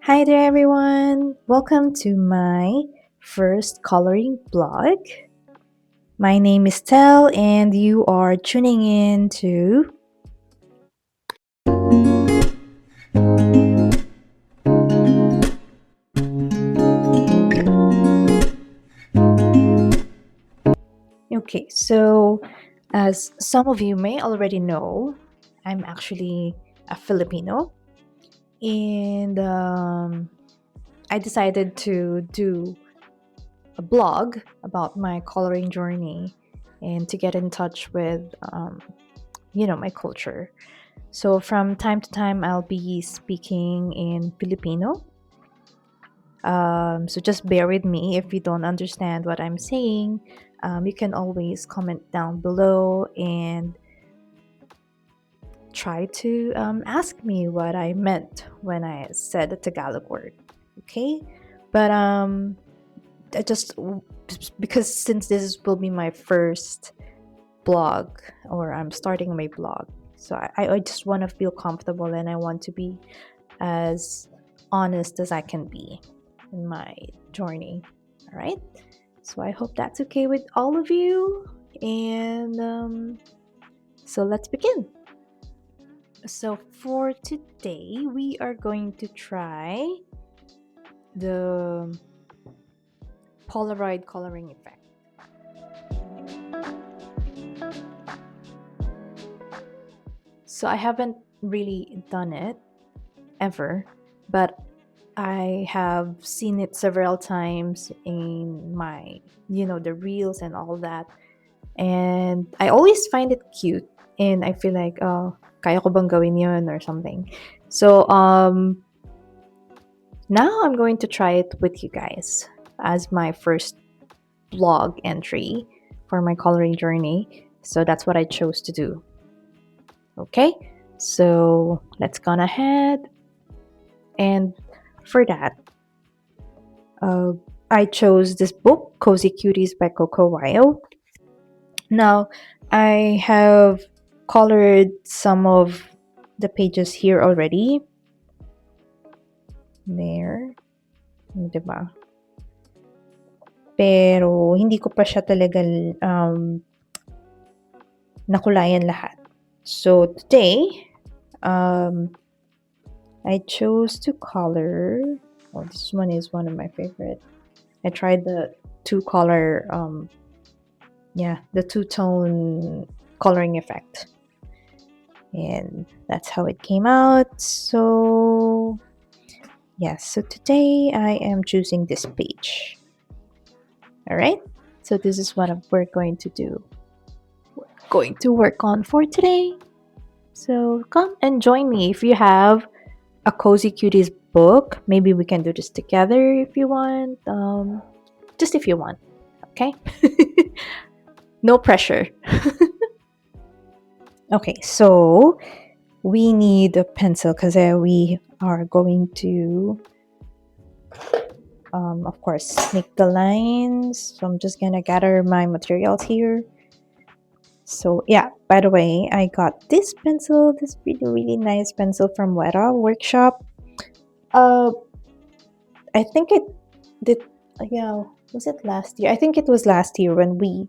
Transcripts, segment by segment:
Hi there, everyone. Welcome to my first coloring blog. My name is Tel, and you are tuning in to. Okay, so as some of you may already know, I'm actually a Filipino, and I decided to do a blog about my coloring journey and to get in touch with, my culture. So from time to time, I'll be speaking in Filipino. So just bear with me if you don't understand what I'm saying. You can always comment down below and try to ask me what I meant when I said the Tagalog word. Okay, but I just because since will be my first blog or I'm starting my blog, so I just want to feel comfortable and I want to be as honest as I can be in my journey. All right. So I hope that's okay with all of you. And so let's begin. So for today, we are going to try the Polaroid coloring effect. So I haven't really done it ever, but I have seen it several times in my, the reels and all that. And I always find it cute. And I feel like, oh, kaya ko bang gawin yun or something. So, now I'm going to try it with you guys as my first blog entry for my coloring journey. So that's what I chose to do. Okay, so let's go ahead. And for that, uh, I chose this book, Cozy Cuties by Coco Wyo. Now, I have colored some of the pages here already. There. Diba? Pero, hindi ko pa siya talaga nakulayan lahat. So, today, I chose to color. Oh, this one is one of my favorite. I tried the two-color, the two-tone coloring effect. And that's how it came out. So, yes, so today I am choosing this page. All right, so this is what we're going to do. We're going to work on for today. So come and join me if you have a Cozy Cuties book. Maybe we can do this together if you want. Just if you want, okay? No pressure. Okay, so we need a pencil because we are going to, of course, make the lines. So I'm just gonna gather my materials here. So yeah, by the way, I got this pencil, this really nice pencil from Weta Workshop. Uh, I think it did. Yeah, was it last year? I think it was last year when me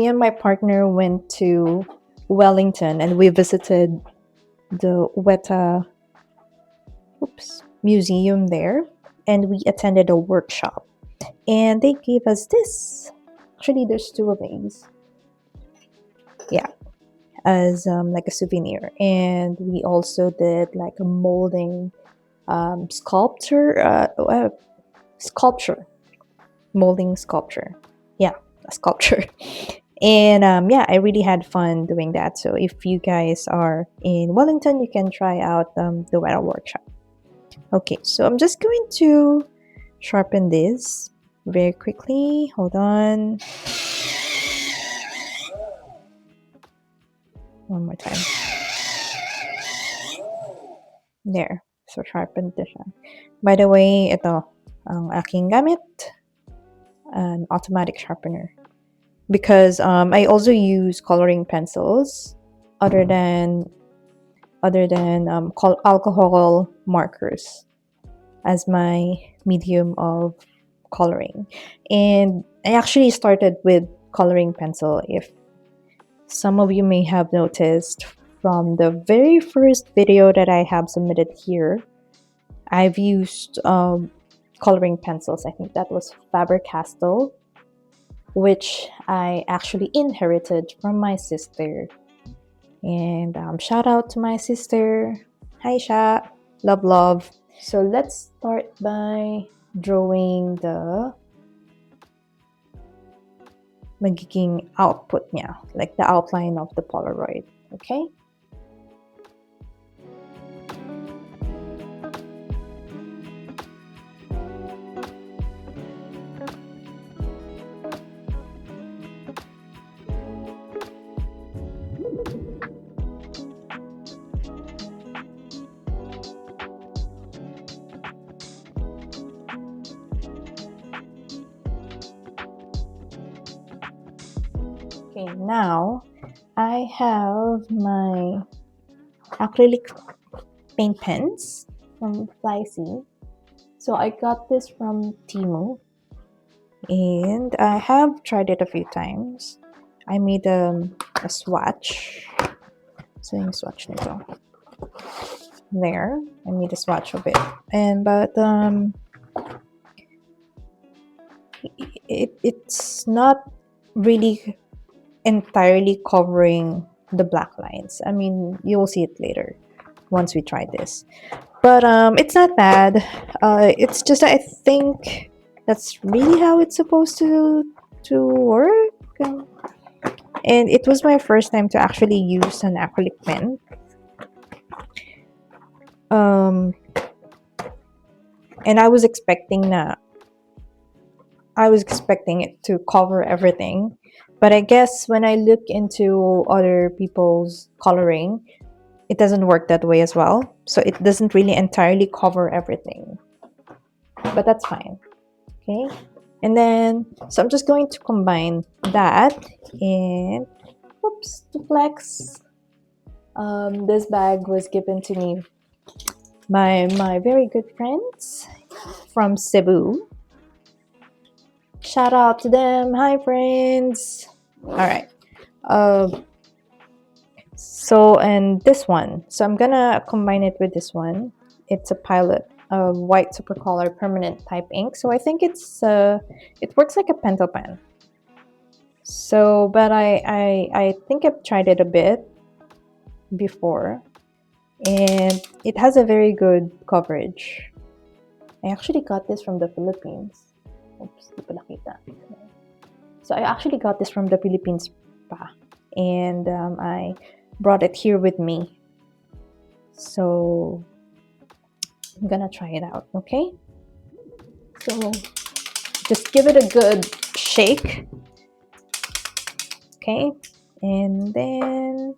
and my partner went to Wellington and we visited the Weta museum there, and we attended a workshop, and they gave us this. Actually, there's two of these. Yeah, as like a souvenir, and we also did like a molding sculpture molding sculpture. Yeah, a sculpture. And I really had fun doing that. So if you guys are in Wellington, you can try out the Weta workshop. Okay, so I'm just going to sharpen this very quickly. Hold on. One more time. There. So sharpen ito siya. By the way, ito ang aking gamit, an automatic sharpener. Because I also use coloring pencils other than alcohol markers. as my medium of coloring. And I actually started with coloring pencil. If some of you may have noticed from the very first video that I have submitted here, I've used coloring pencils. I think that was Faber-Castell, which I actually inherited from my sister. And shout out to my sister. Hi, Sha. Love, love. So let's start by drawing the magiging output niya, like the outline of the Polaroid. Okay? Okay, now I have my acrylic paint pens from Flycy. So I got this from Temu, and I have tried it a few times. I made a swatch. So yung swatch nito. There, I made a swatch of it. But it's not really entirely covering the black lines. I mean, you'll see it later once we try this. But it's not bad. It's just that I think that's really how it's supposed to work. And it was my first time to actually use an acrylic pen. And I was expecting it to cover everything. But I guess when I look into other people's coloring, it doesn't work that way as well. So it doesn't really entirely cover everything. But that's fine. Okay. And then, so I'm just going to combine that and, oops, to flex. This bag was given to me by my very good friends from Cebu. Shout out to them. Hi, friends. All right. And this one. So I'm gonna combine it with this one. It's a Pilot white supercolor permanent type ink. So I think it works like a pencil pen. So, but I think I've tried it a bit before, and it has a very good coverage. I actually got this from the Philippines. Oops, di pa nakita. So I actually got this from the Philippines pa, and I brought it here with me. So I'm gonna try it out, okay? So just give it a good shake, okay? And then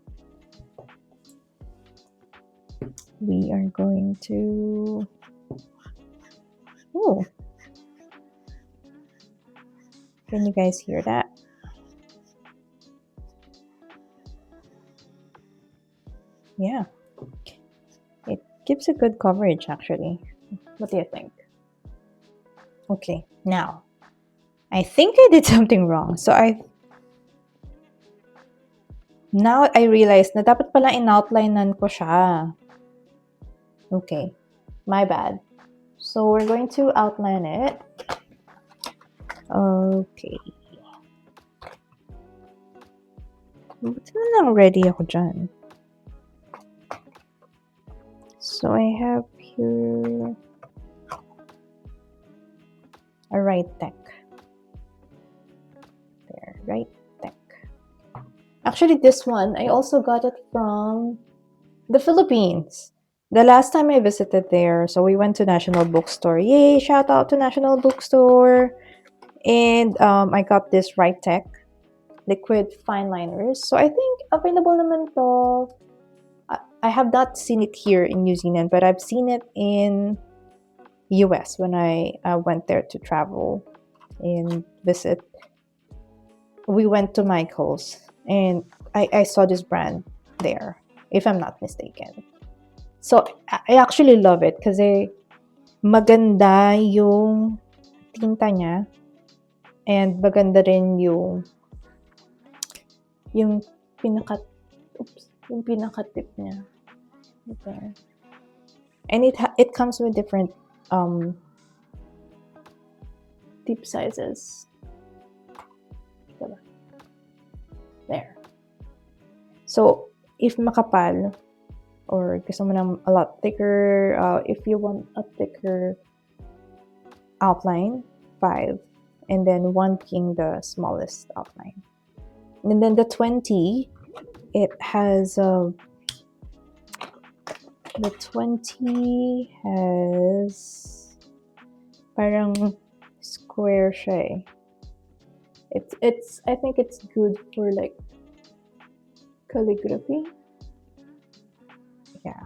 we are going to, oh, can you guys hear that? Yeah, it gives a good coverage actually. What do you think? Okay, now I think I did something wrong. So now I realized na dapat pala in-outlinean ko siya. Okay, my bad. So we're going to outline it. Okay. Buti na lang ready ako dyan. So I have here a right deck. There, right deck. Actually, this one, I also got it from the Philippines. The last time I visited there, so we went to National Bookstore. Yay, shout out to National Bookstore. And I got this right tech liquid fine liners. So I think available naman to. I have not seen it here in New Zealand, but I've seen it in US when I went there to travel and visit. We went to Michael's and I saw this brand there, if I'm not mistaken. So I actually love it because maganda yung tinta niya and maganda rin yung pinaka yung pinaka-tip niya. Okay. And it comes with different tip sizes. There. So, if makapal or gusto mo ng a lot thicker, if you want a thicker outline, 5, and then 1 being the smallest outline. And then the 20, it has the 20 has parang square siya eh. It's I think it's good for like calligraphy. Yeah.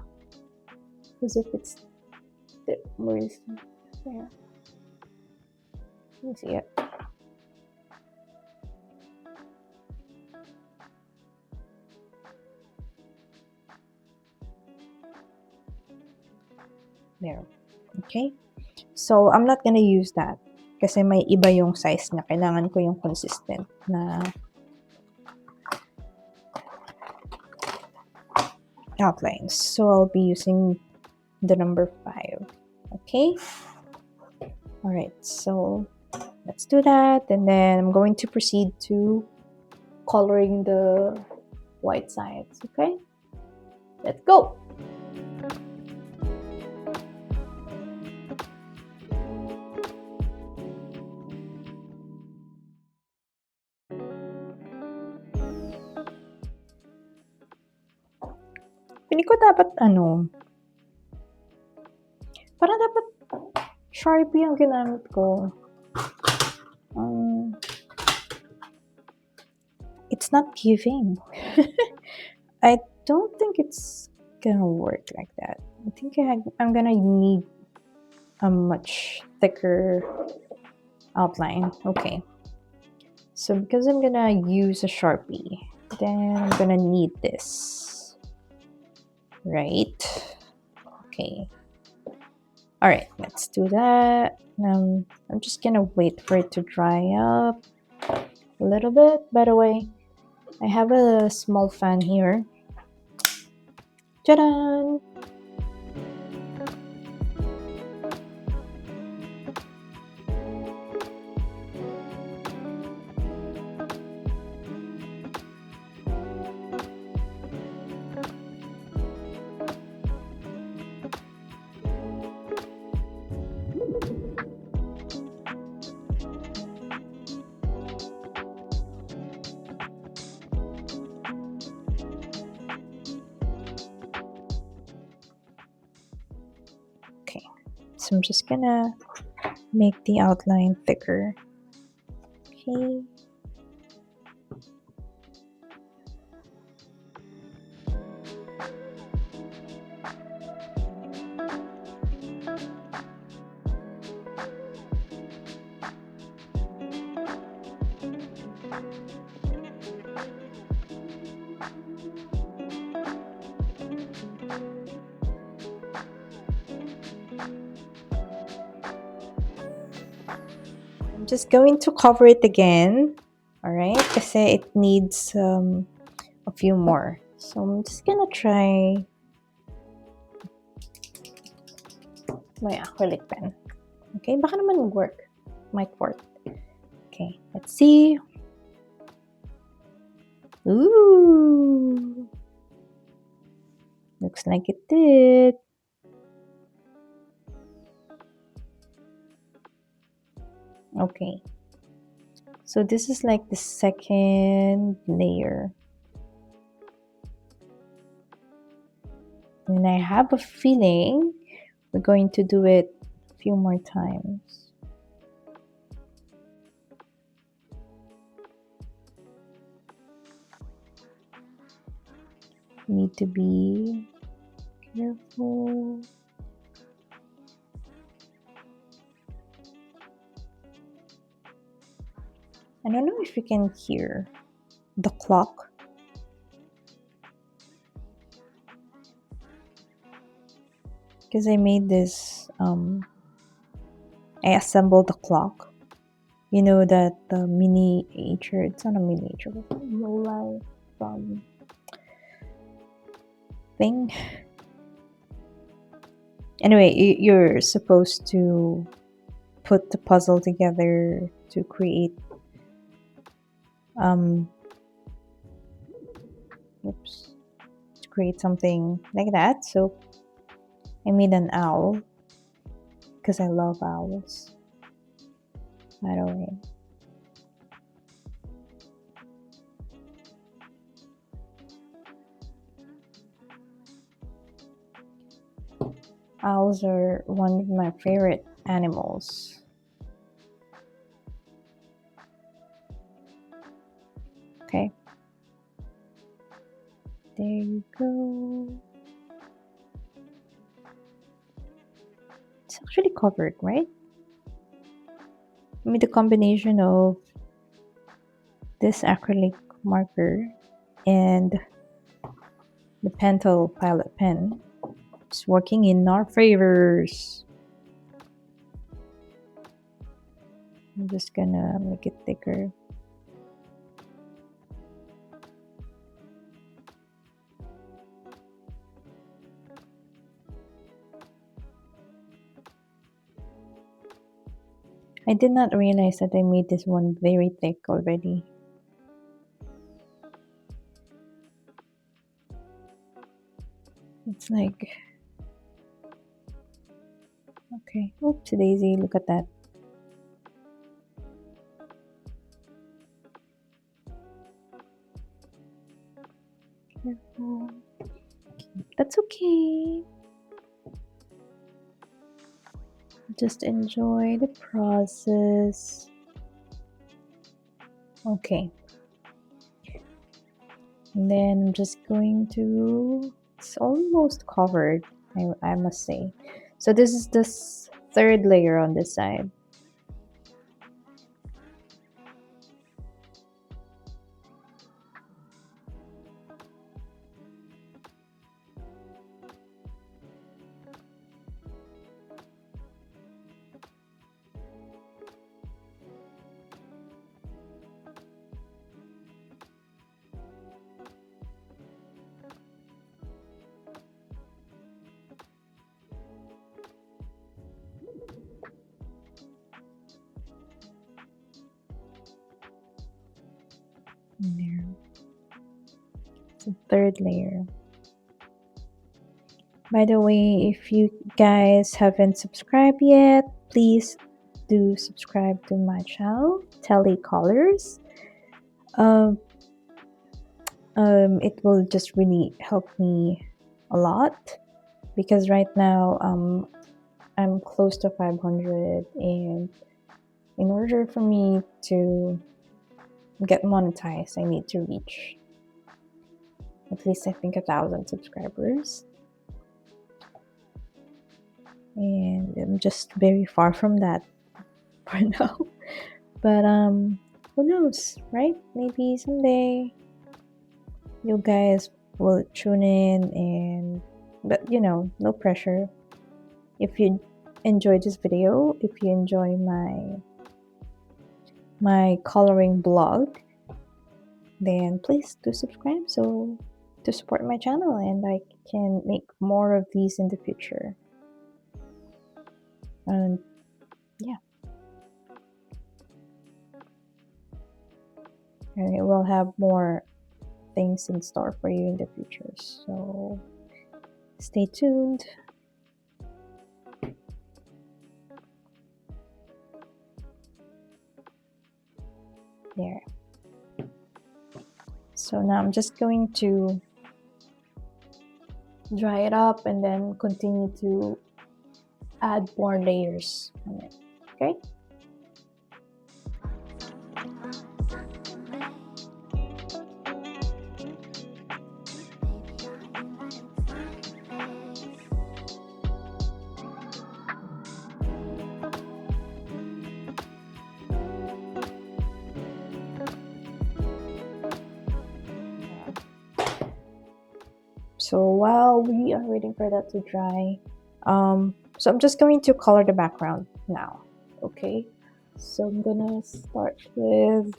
Because if it's where is there? Let me see it. There. Okay. So I'm not gonna use that kasi may iba yung size niya. Kailangan ko yung consistent na outlines. So I'll be using the number 5. Okay. All right. So let's do that, and then I'm going to proceed to coloring the white sides. Okay. Let's go. Pili ko dapat parang dapat Sharpie ang ginamit ko. It's not giving. I don't think it's gonna work like that. I think I'm gonna need a much thicker outline. Okay. So because I'm gonna use a Sharpie, then I'm gonna need this. Right? Okay. All right, let's do that. I'm just gonna wait for it to dry up a little bit. By the way, I have a small fan here. Ta-da! So I'm just gonna make the outline thicker. Okay. I'm just going to cover it again. Alright, kasi it needs a few more. So I'm just gonna try my acrylic pen. Okay, baka naman mag-work. Might work. Okay, let's see. Ooh! Looks like it did. Okay. So this is like the second layer. And I have a feeling we're going to do it a few more times. Need to be careful. I don't know if you can hear the clock. Because I made this I assembled the clock. You know that the miniature, it's not a miniature, but low life thing. Anyway, you're supposed to put the puzzle together to create um oops to create something like that. So I made an owl because I love owls, by the way. Owls are one of my favorite animals. Okay, there you go. It's actually covered, right? I mean, the combination of this acrylic marker and the Pentel Pilot pen is working in our favors. I'm just gonna make it thicker. I did not realize that I made this one very thick already. It's like, okay, oops, daisy, look at that. Careful. That's okay. Just enjoy the process. Okay. And then I'm just going to, it's almost covered, I must say. So this is this third layer on this side. There. It's a third layer. By the way, if you guys haven't subscribed yet, please do subscribe to my channel, Telecolors. Um, it will just really help me a lot because right now I'm close to 500, and in order for me to get monetized, I need to reach at least, I think, 1,000 subscribers, and I'm just very far from that for now. But who knows, right? Maybe someday you guys will tune in, and but you know, no pressure. If you enjoyed this video, if you enjoy my coloring blog, then please do subscribe so to support my channel and I can make more of these in the future. And yeah, and we'll have more things in store for you in the future, so stay tuned. There. So now I'm just going to dry it up and then continue to add more layers on it. Okay. So while we are waiting for that to dry, so I'm just going to color the background now. okay? So I'm gonna start with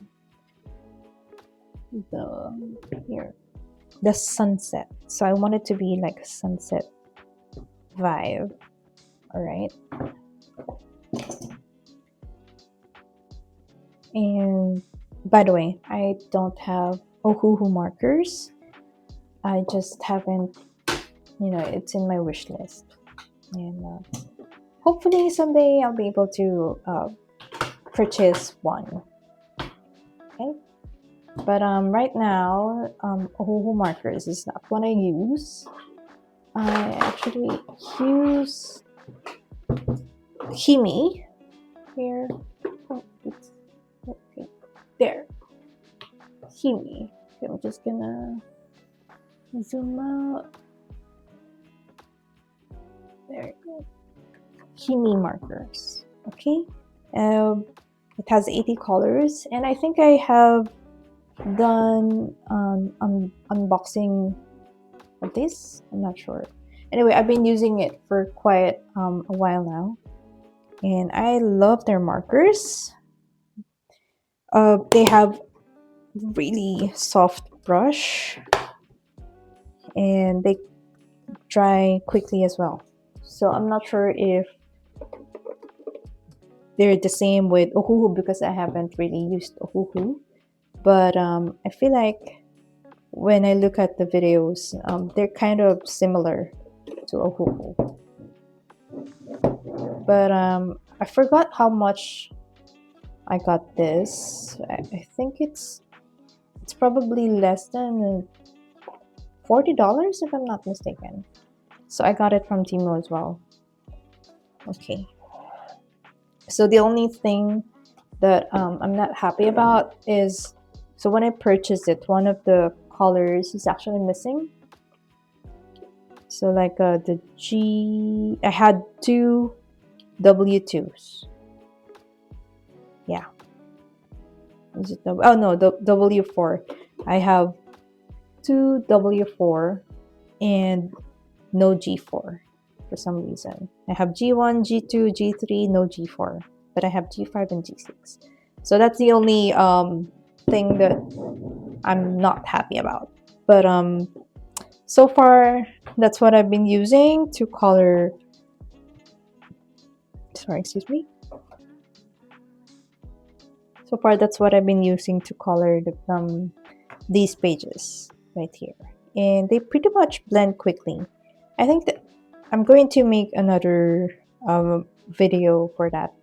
the sunset. So I want it to be like a sunset vibe. All right. And by the way, I don't have Ohuhu markers. I just haven't, it's in my wish list. And hopefully someday I'll be able to purchase one. Okay. But right now, Ohuhu markers is not what I use. I actually use Himi here. Oh, okay. There. Himi. Okay, I'm just gonna zoom out. There you go. Himi markers. Okay. It has 80 colors, and I think I have done unboxing of this. I'm not sure. Anyway, I've been using it for quite a while now, and I love their markers. They have really soft brush, and they dry quickly as well. So I'm not sure if they're the same with Ohuhu because I haven't really used Ohuhu. But I feel like when I look at the videos, they're kind of similar to Ohuhu. But I forgot how much I got this. I think it's probably less than $40 if I'm not mistaken. So I got it from Temu as well. Okay. So the only thing that I'm not happy about is, so when I purchased it, one of the colors is actually missing. So like the G, I had two W2s. Yeah. Is it oh no, the W4. I have two W4 and no G4 for some reason. I have G1, G2, G3, no G4, but I have G5 and G6. So that's the only thing that I'm not happy about. But so far that's what I've been using to color. Sorry, excuse me. So far that's what I've been using to color these pages right here, and they pretty much blend quickly. I think that I'm going to make another video for that.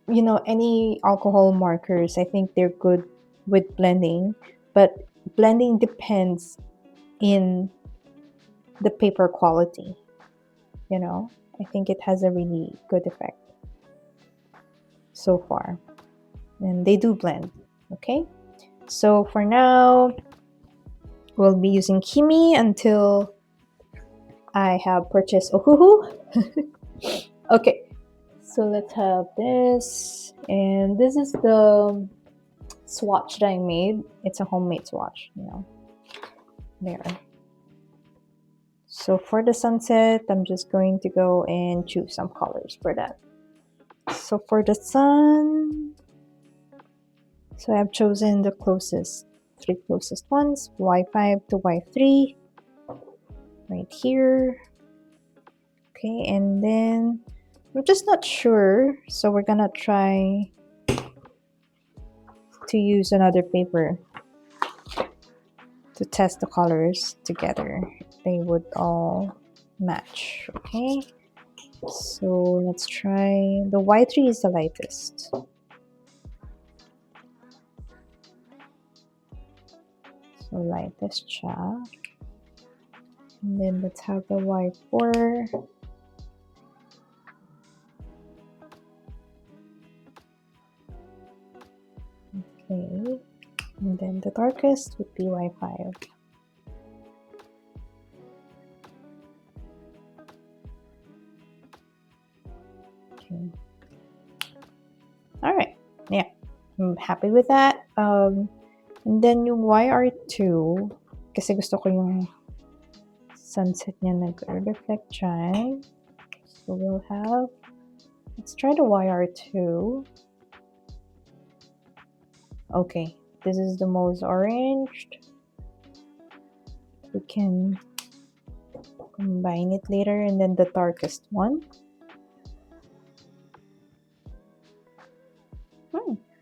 Any alcohol markers, I think they're good with blending, but blending depends in the paper quality. I think it has a really good effect so far, and they do blend. Okay, so for now we'll be using Kimi until I have purchased Ohuhu. Okay, so let's have this, and this is the swatch that I made. It's a homemade swatch, there. So for the sunset, I'm just going to go and choose some colors for that. So for the sun, so I've chosen the three closest ones, Y5 to Y3, right here. Okay, and then we're just not sure, so we're gonna try to use another paper to test the colors together. They would all match. Okay, so let's try the Y3 is the lightest. So lightest siya. And then let's have the Y4. Okay, and then the darkest would be Y5. Okay. All right, yeah, I'm happy with that. And then yung YR2, kasi gusto ko yung sunset niya nag-reflect dyan. So we'll have Let's try the YR2. Okay, this is the most oranged. We can combine it later, and then the darkest one.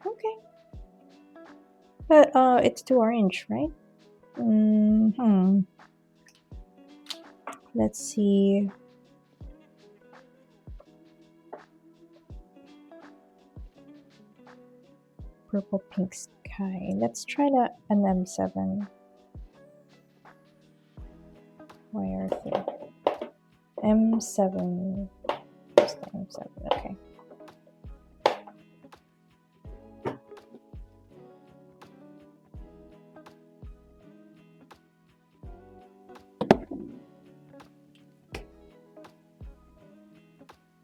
Okay. But it's too orange, right? Let's see. Purple pink sky. Let's try an M7. YR3. M7. Just the M7. Okay.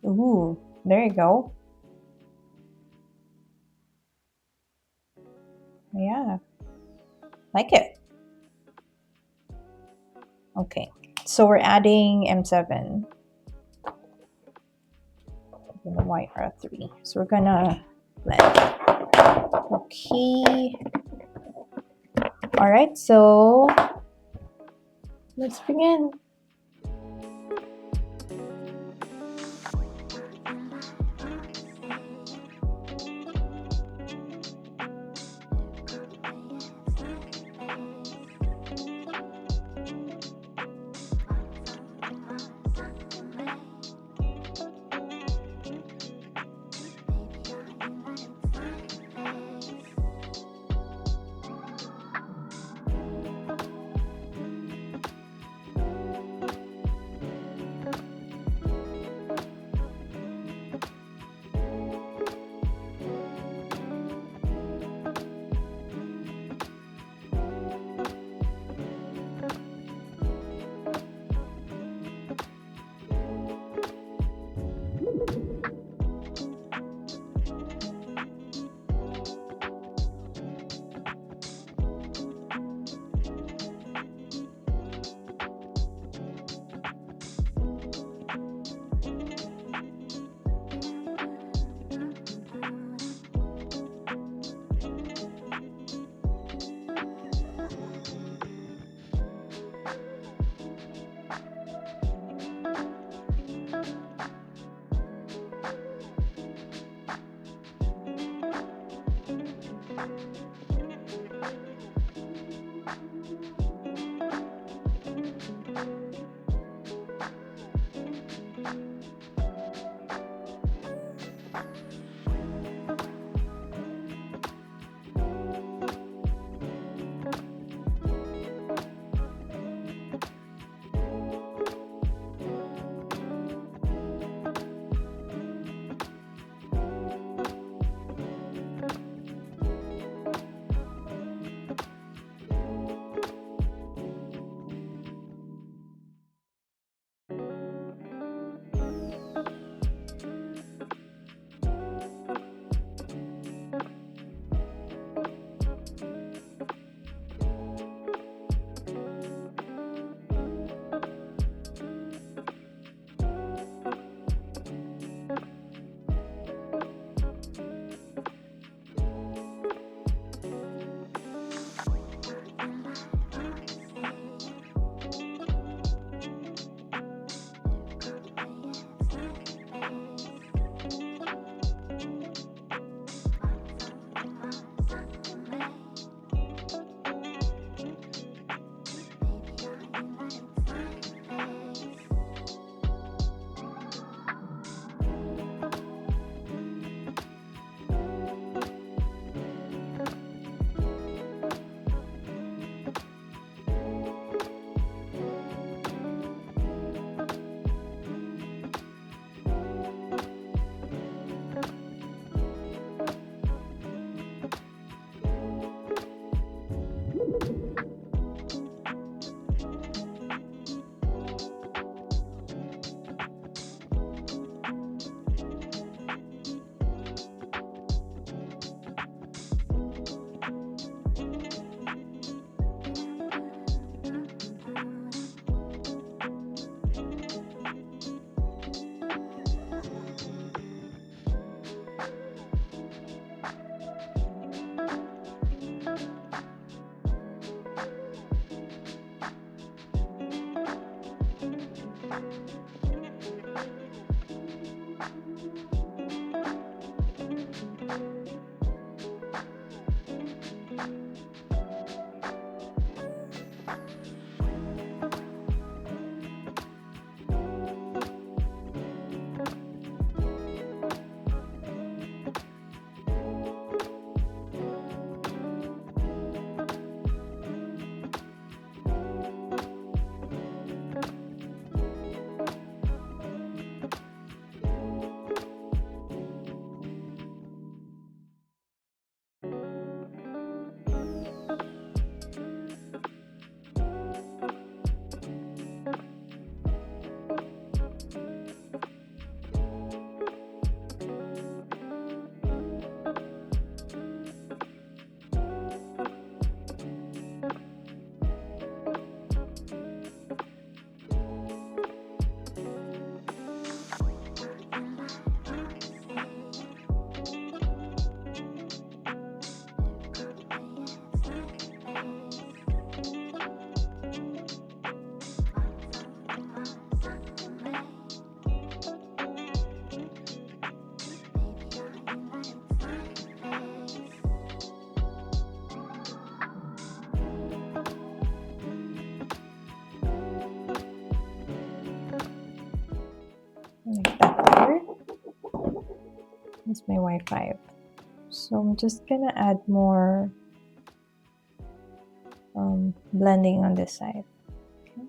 Ooh, there you go. Yeah, like it. Okay, so we're adding M7 and the YR3. So we're gonna blend. Okay. All right, so let's begin. It's my Wi-Fi. So I'm just gonna add more blending on this side. Okay.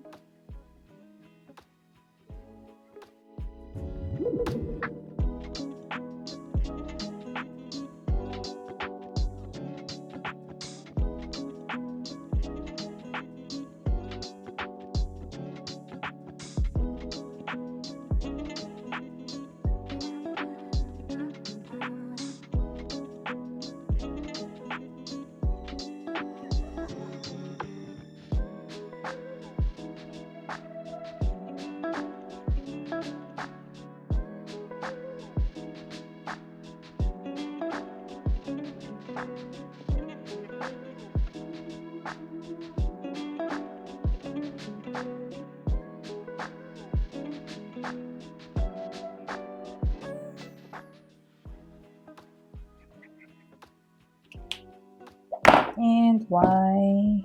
And Y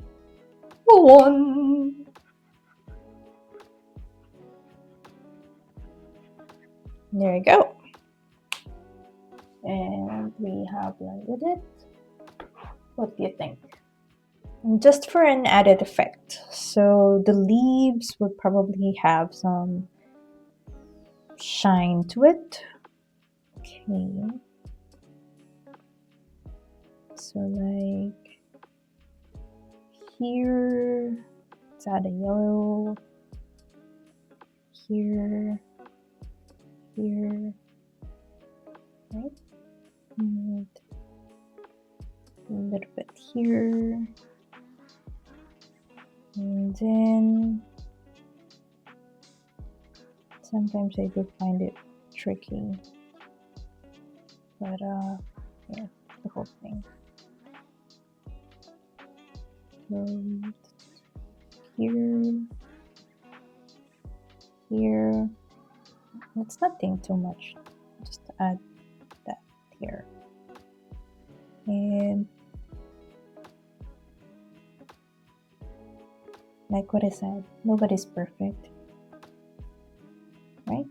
one. There you go. And we have blended it. What do you think? And just for an added effect, so the leaves would probably have some shine to it. Okay. So like here, let's add a yellow. Here, here, right? And a little bit here. And then sometimes I do find it tricky. But yeah, the whole thing. So here, here. Let's not think too much. Just add that here. And like what I said, nobody's perfect, right?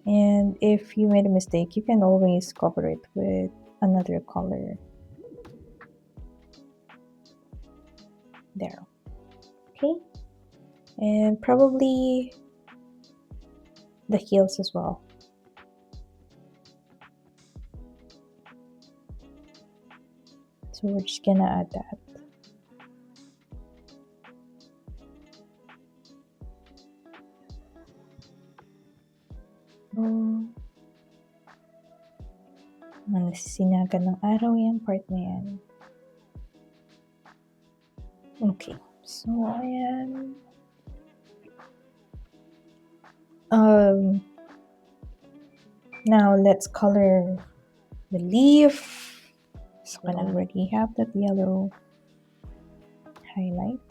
And if you made a mistake, you can always cover it with another color. There. Okay. And probably the heels as well. So we're just gonna add that. Nasisinagan ng araw yung part na yan. Okay, so ayan. Now let's color the leaf. So I already have that yellow highlight.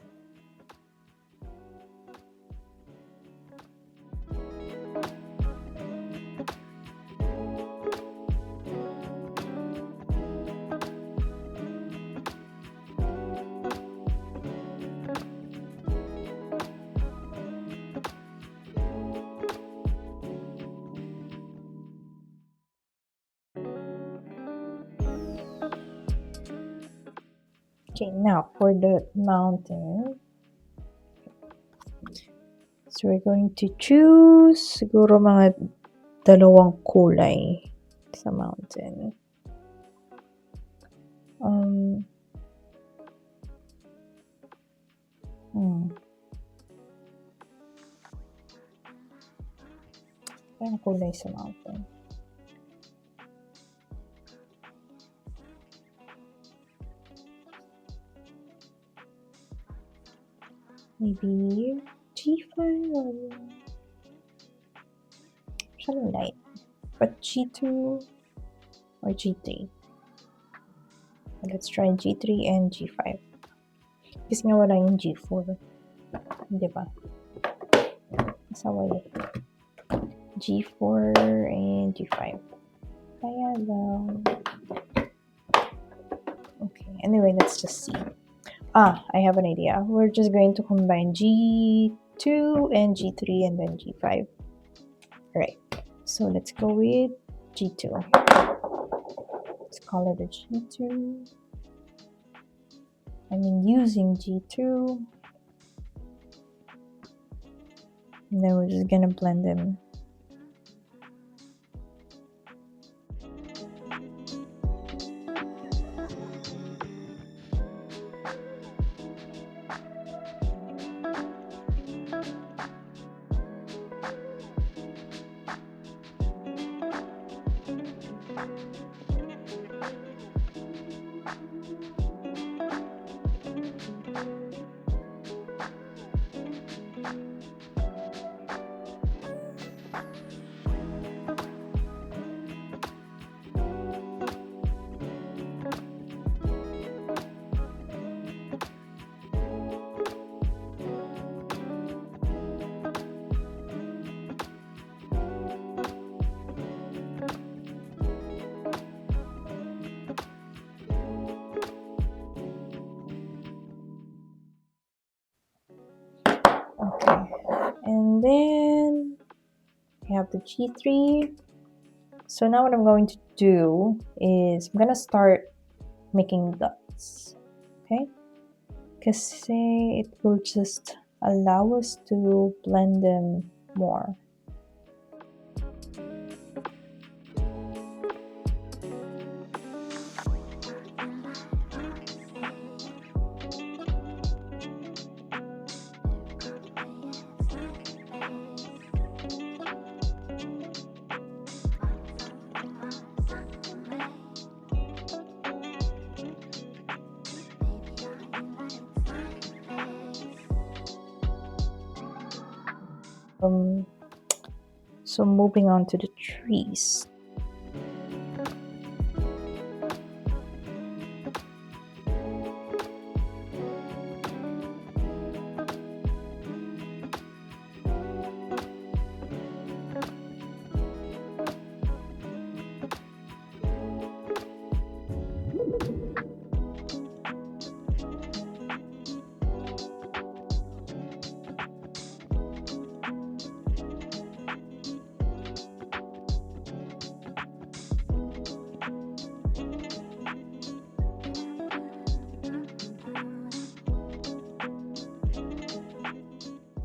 Okay, now for the mountain. So we're going to choose siguro mga dalawang kulay sa mountain. Parang kulay sa mountain. Maybe G5 or something light. But G2 or G3. Let's try G3 and G5. Kasi nga wala yung G4. Di ba? Asawa yun. G4 and G5. Kaya lang. Okay, anyway, let's just see. I have an idea. We're just going to combine G2 and G3 and then G5. Alright. So let's go with G2. Let's call it a G2. I mean using G2. And then we're just gonna blend them. Okay, and then we have the G3. So now what I'm going to do is I'm gonna start making dots, okay? Because it will just allow us to blend them more. So moving on to the trees.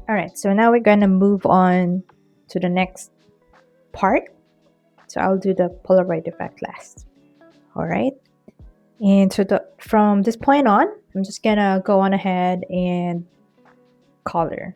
All right, so now we're gonna move on to the next part. So I'll do the Polaroid effect last. All right, and so from this point on, I'm just gonna go on ahead and color.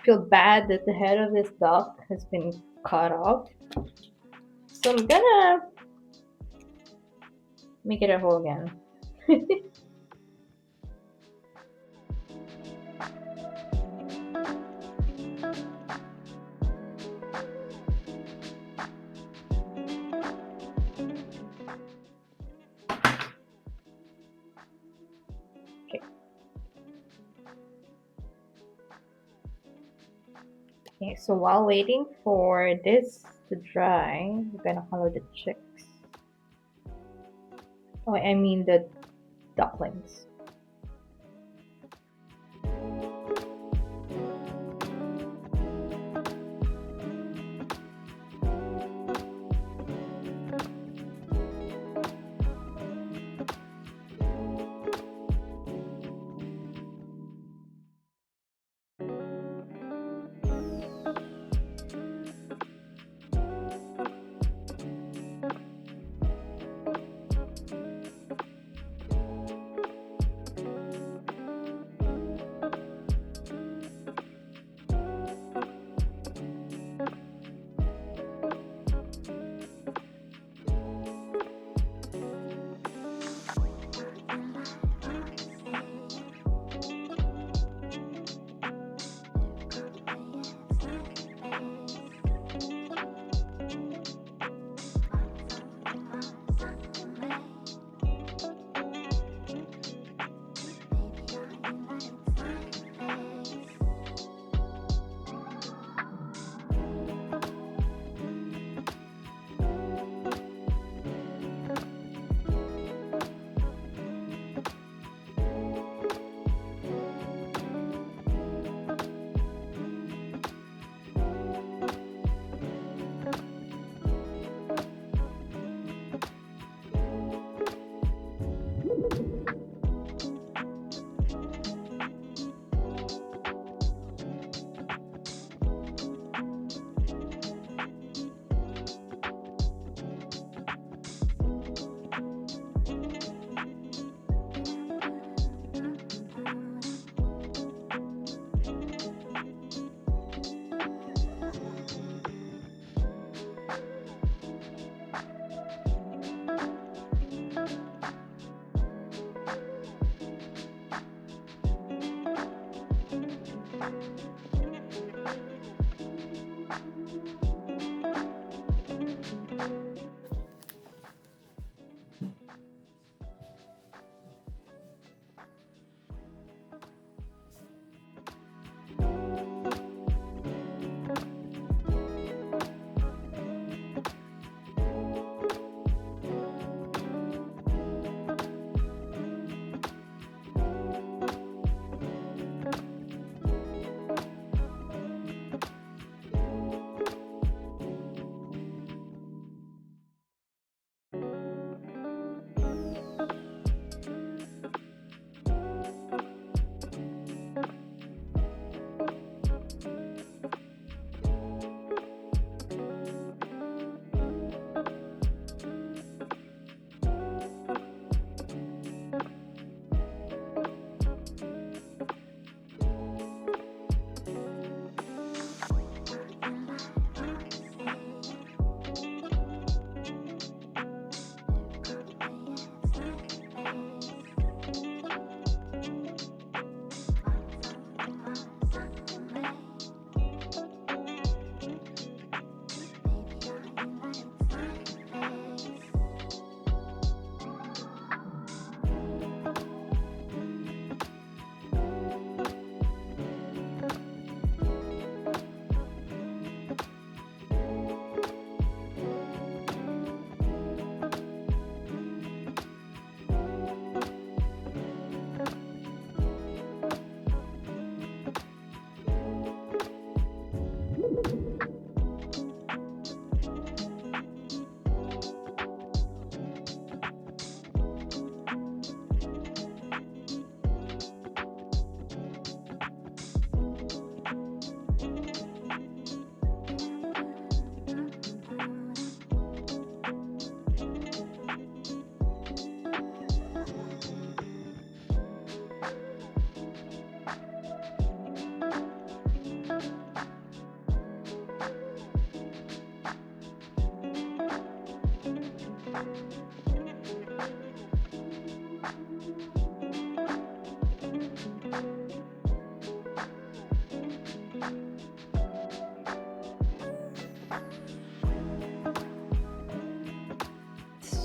Feel bad that the head of this duck has been cut off. So I'm gonna make it a hole again. Okay. Okay, so while waiting for this to dry, we're gonna color the chicks. Oh, I mean the ducklings.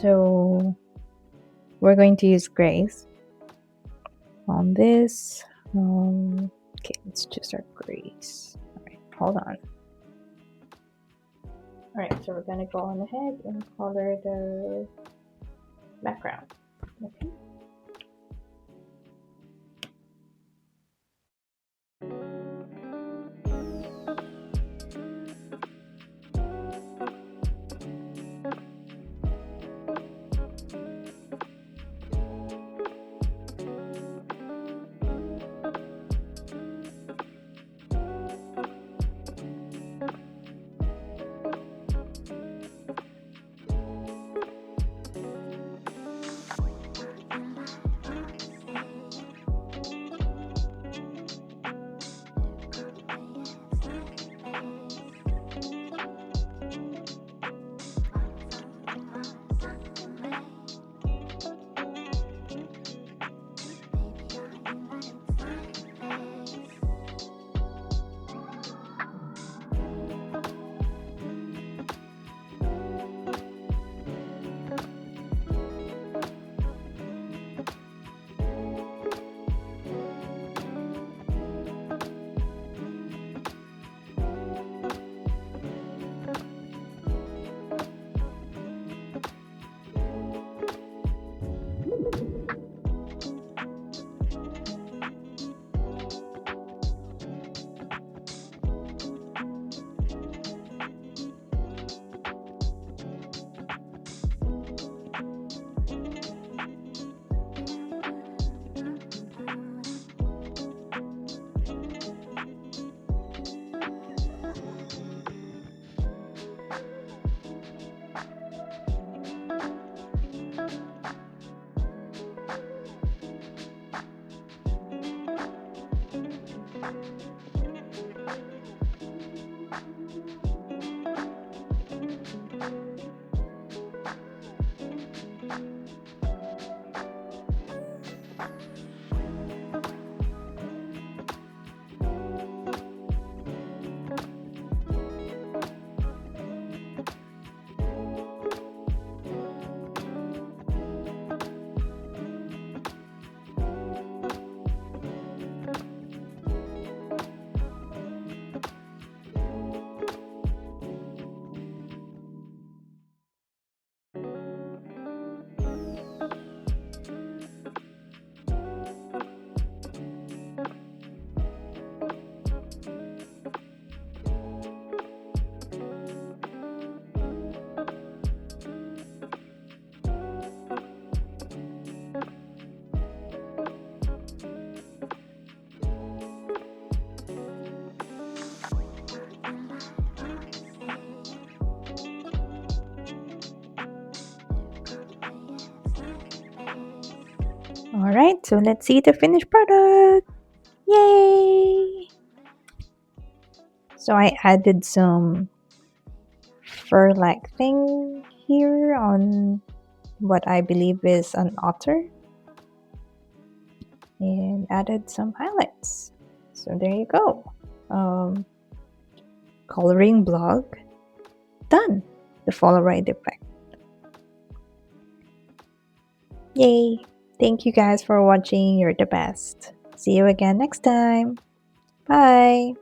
So we're going to use grays on this. Okay, let's choose our grays. All right, hold on. All right, so we're gonna go on ahead and color the background. Okay. All right, so let's see the finished product. Yay! So I added some fur-like thing here on what I believe is an otter and added some highlights. So there you go. Coloring blog done. The Polaroid Effect. Yay! Thank you guys for watching. You're the best. See you again next time. Bye!